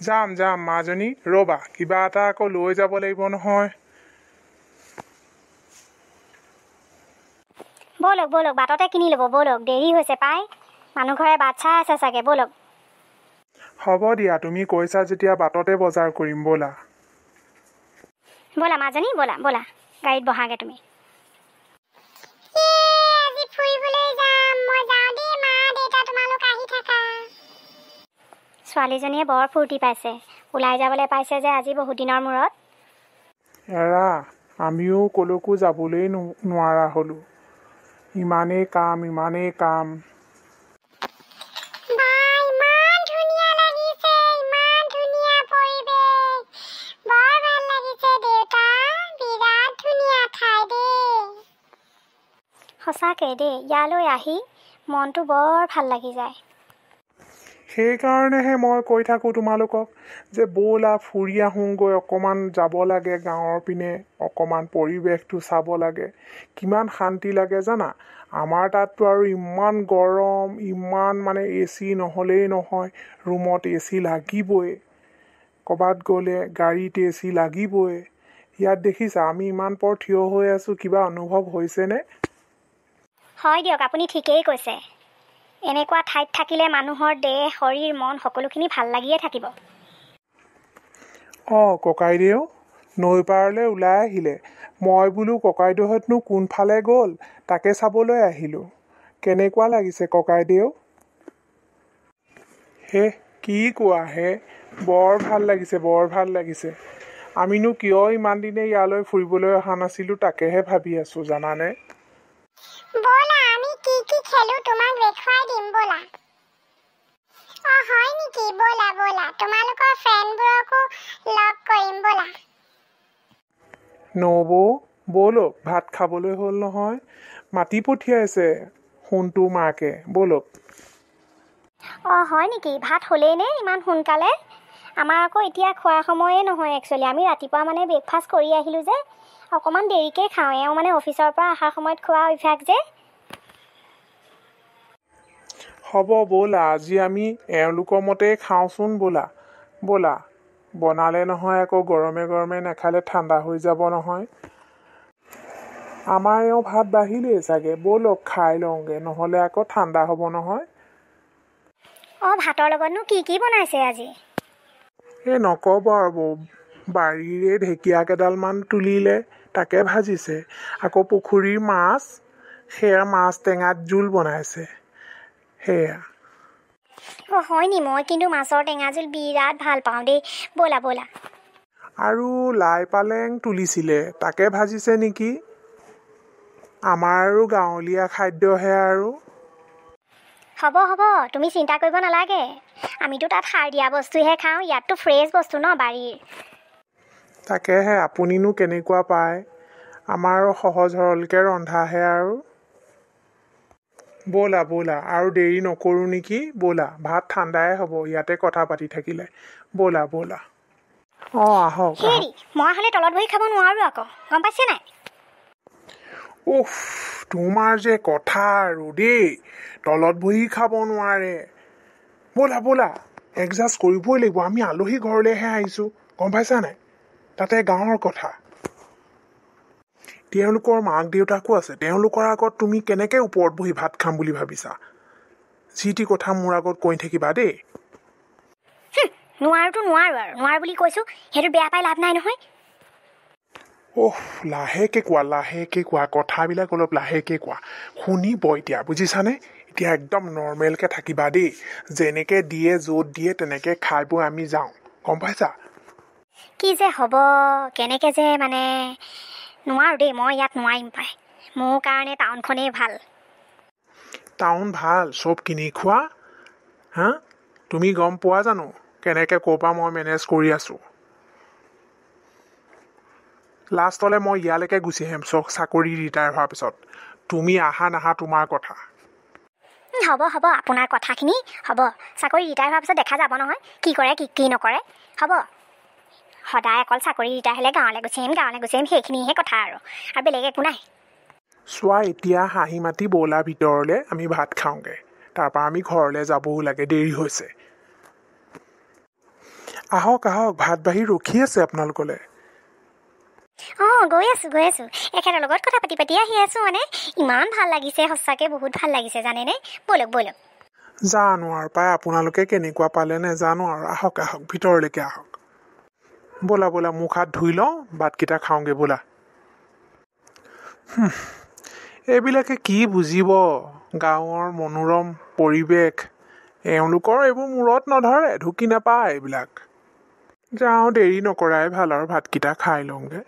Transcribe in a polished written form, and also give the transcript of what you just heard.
যাম মাজনী ৰ'বা কিবা এটা আকৌ লৈ যাব লাগিব নহয় ব'লক বাটতে কিনি ল'ব ব'লক দেৰি হৈছে পাই মানুহ ঘৰে বাট চাই আছে চাগে ব'লক হ'ব দিয়া তুমি কৈছা যেতিয়া বাটতে বজাৰ কৰিম ব'লা মাজনী ব'লা গাড়ীত বহাগে তুমি আজি ফুৰিবলৈ যাম মই যাওঁ দেই মা দেউতা তোমালোক আহি থাকা ছোৱালীজনীয়ে বৰ ফূৰ্তি পাইছে ওলাই যাবলৈ পাইছে যে আজি বহুত দিনৰ মূৰত এৰা আমিও কলৈকো যাবলৈ নোৱাৰা হ'লো ইমানেই কাম সঁচাকৈ দেই ইয়ালৈ আহি মনটো বৰ ভাল লাগি যায় সেইকাৰণেহে মই কৈ থাকোঁ তোমালোকক যে ব'লা ফুৰি আহোঁগৈ অকণমান যাব লাগে গাঁৱৰ পিনে অকণমান পৰিৱেশটো চাব লাগে কিমান শান্তি লাগে জানা আমাৰ তাততো আৰু ইমান গৰম ইমান মানে AC নহ'লেই নহয় ৰুমত AC লাগিবই ক'ৰবাত গ'লে গাড়ীত AC লাগিবই ইয়াত দেখিছা আমি ইমান পৰ থিয় হৈ আছোঁ কিবা অনুভৱ হৈছেনে হয় দিয়ক আপুনি ঠিকেই কৈছে এনেকুৱা ঠাইত থাকিলে মানুহৰ দেহ শৰীৰ মন সকলোখিনি ভাল লাগিয়ে থাকিব ককাইদেউ নৈ পাৰলৈ ওলাই আহিলে মই বোলো ককাইদেউহঁতনো কোনফালে গ'ল তাকে চাবলৈ আহিলোঁ কেনেকুৱা লাগিছে ককাইদেউ হে কি কোৱা হে বৰ ভাল লাগিছে আমিনো কিয় ইমান দিনে ইয়ালৈ ফুৰিবলৈ অহা নাছিলোঁ তাকেহে ভাবি আছোঁ জানানে ব'লা আমি কি খেলো তোমাক দেখুৱাই দিম ব'লা হয় নেকি ব'লা তোমালোকৰ ফ্ৰেণ্ডবোৰকো লগ কৰিম ব'লা নবৌ ব'লক ভাত খাবলৈ হ'ল নহয় মাতি পঠিয়াইছে সোণটো মাকে ব'লক হয় নেকি ভাত হ'লেই নে ইমান সোনকালে আমাৰ আকৌ এতিয়া খোৱাৰ সময়ে নহয় একচুৱেলি আমি ৰাতিপুৱা মানে ব্ৰেকফাষ্ট কৰি আহিলোঁ যে অকণমান দেৰিকৈ খাওঁ এওঁ মানে অফিচৰ পৰা অহাৰ সময়ত খোৱা অভ্যাস যে হ'ব ব'লা আজি আমি এওঁলোকৰ মতেই খাওঁচোন ব'লা বনালে নহয় আকৌ গৰমে নাখালে ঠাণ্ডা হৈ যাব নহয় আমাৰ এওঁ ভাত বাঢ়িলেই চাগে ব'লক খাই লওঁগৈ নহ'লে আকৌ ঠাণ্ডা হ'ব নহয় ভাতৰ লগতনো কি বনাইছে আজি নক'ব আৰু বাৰীৰে ঢেকীয়া কেইডালমান তুলিলে তাকে ভাজিছে আকৌ পুখুৰীৰ মাছ সেয়া মাছ টেঙাত জোল বনাইছে সেয়া হয় নি মই কিন্তু মাছৰ টেঙা জোল বিৰাট ভাল পাওঁ দেই ব'লা আৰু লাই পালেং তুলিছিলে তাকে ভাজিছে নেকি আমাৰ আৰু গাঁৱলীয়া খাদ্যহে আৰু হ'ব তুমি চিন্তা কৰিব নালাগে আমিতো তাত সাৰ দিয়া বস্তুহে খাওঁ ইয়াততো ফ্ৰেছ বস্তু ন বাৰীৰ তাকেহে আপুনিনো কেনেকুৱা পায় আমাৰ সহজ সৰলকৈ ৰন্ধাহে আৰু ব'লা আৰু দেৰি নকৰোঁ নেকি ব'লা ভাত ঠাণ্ডাই হ'ব ইয়াতে কথা পাতি থাকিলে ব'লা আহক হেৰি মই হ'লে তলত বহি খাব নোৱাৰোঁ আকৌ গম পাইছে নাই তোমাৰ যে কথা আৰু দেই তলত বহি খাব নোৱাৰে ব'লা এডজাষ্ট কৰিবই লাগিব আমি আলহী ঘৰলৈহে আহিছোঁ গম পাইছা নাই তাতে গাঁৱৰ কথা তেওঁলোকৰ মাক দেউতাকো আছে তেওঁলোকৰ আগত তুমি কেনেকৈ ওপৰত বহি ভাত খাম বুলি ভাবিছা যি টি কথা মোৰ আগত কৈ থাকিবা দেই নোৱাৰো বুলি কৈছোঁ সেইটো বেয়া পাই লাভ নাই নহয় লাহেকে কোৱা কথাবিলাক অলপ লাহেকে কোৱা শুনিব এতিয়া বুজিছানে এতিয়া একদম নৰ্মেলকৈ থাকিবা দেই যেনেকৈ দিয়ে য'ত দিয়ে তেনেকৈ খাই বৈ আমি যাওঁ গম পাইছা কি যে হ'ব কেনেকৈ যে মানে নোৱাৰো দেই মই ইয়াত নোৱাৰিম পাই মোৰ কাৰণে টাউনখনেই ভাল টাউন ভাল চব কিনি খোৱা হা তুমি গম পোৱা জানো কেনেকৈ ক'ৰ পৰা মই মেনেজ কৰি আছোঁ লাষ্টলৈ মই ইয়ালৈকে গুচি আহিম চাকৰি ৰিটায়াৰ হোৱাৰ পিছত তুমি আহা নাহা তোমাৰ কথা হ'ব আপোনাৰ কথাখিনি হ'ব চাকৰি ৰিটায়াৰ হোৱাৰ পিছত দেখা যাব নহয় কি কৰে কি নকৰে হ'ব সদায় অকল চাকৰি ৰিটায়াৰ হ'লে গাঁৱলৈ গুচি আহিম সেইখিনিহে কথা আৰু বেলেগ একো নাই চোৱা এতিয়া হাঁহি মাতি ব'লা ভিতৰলৈ আমি ভাত খাওঁগৈ তাৰপৰা আমি ঘৰলৈ যাবও লাগে দেৰি হৈছে আহক আহক, ভাত বাঢ়ি ৰখি আছে আপোনালোকলৈ। অঁ গৈ আছোঁ এখেতৰ লগত কথা পাতি পাতি আহি আছোঁ। মানে ইমান ভাল লাগিছে, সঁচাকৈ বহুত ভাল লাগিছে জানেনে। ব'লক ব'লক। জানো আৰু পাই আপোনালোকে কেনেকুৱা পালে নেজানো আৰু। আহক আহক, ভিতৰলৈকে আহক। ব'লা ব'লা, মুখ হাত ধুই লওঁ, ভাতকেইটা খাওঁগৈ ব'লা। এইবিলাকে কি বুজিব গাঁৱৰ মনোৰম পৰিৱেশ। এওঁলোকৰ এইবোৰ মূৰত নধৰে, ঢুকি নাপায় এইবিলাক। যাওঁ, দেৰি নকৰাই ভাল আৰু ভাতকেইটা খাই লওঁগৈ।